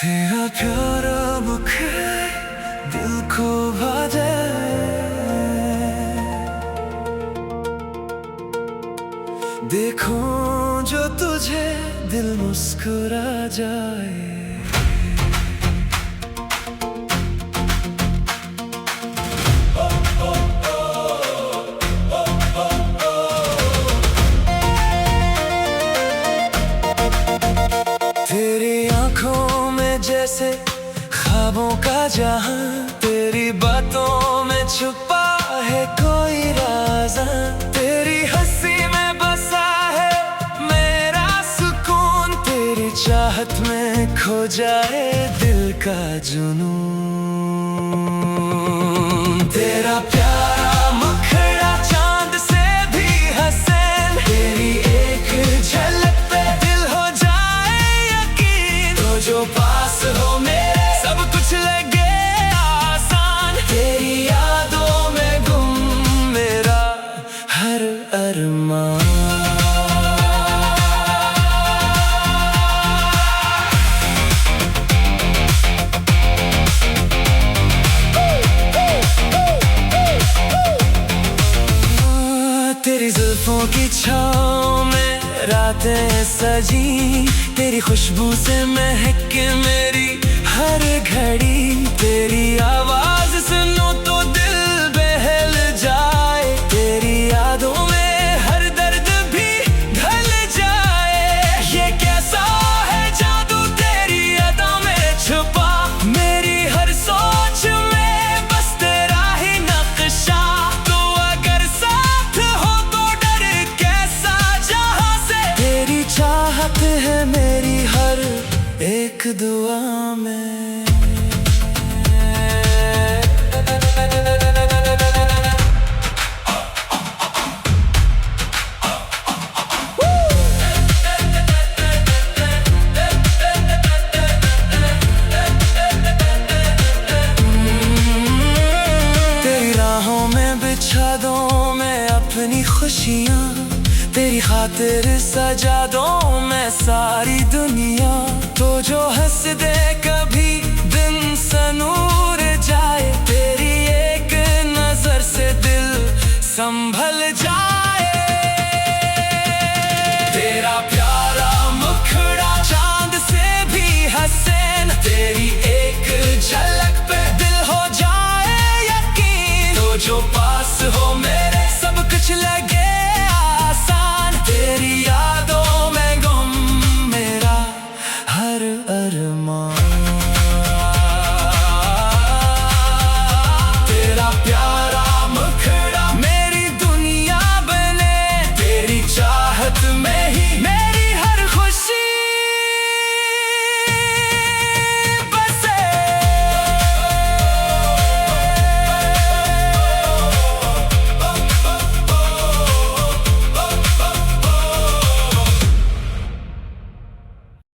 तेरा प्यारा मुखड़े दिल को भा जाए, देखूं जो तुझे दिल मुस्कुरा जाए। तेरी आंखों में जैसे ख्वाबों का जहां, तेरी बातों में छुपा है कोई राज। तेरी हंसी में बसा है मेरा सुकून, तेरी चाहत में खो जाए दिल का जुनून। तेरा प्यारा मुखड़ा चांद से भी हसीन, तेरी एक झलक पे दिल हो जाए यकीन। तो जो पास हो मेरे सब कुछ लगे आसान, तेरी यादों में गुम मेरा हर अरमान। तेरी जुल्फों की छाँव में रातें सजी, तेरी खुशबू से महक मेरी हर घड़ी। तेरी आवाज सुनो तो दिल बहल जाए, तेरी यादों में हर दर्द भी ढल जाए। ये कैसा है जादू तेरी अदा में छुपा, मेरी हर सोच में बस तेरा ही नक्शा। तो अगर साथ हो तो डर कैसा जहां से, तेरी चाहत है मेरी हर एक दुआ में। तेरी राहों में बिछा दूं मैं अपनी खुशियाँ, तेरी खातिर सजा दूं मैं सारी दुनिया। तो जो हंस दे कभी दिन सनूर जाए, तेरी एक नजर से दिल संभल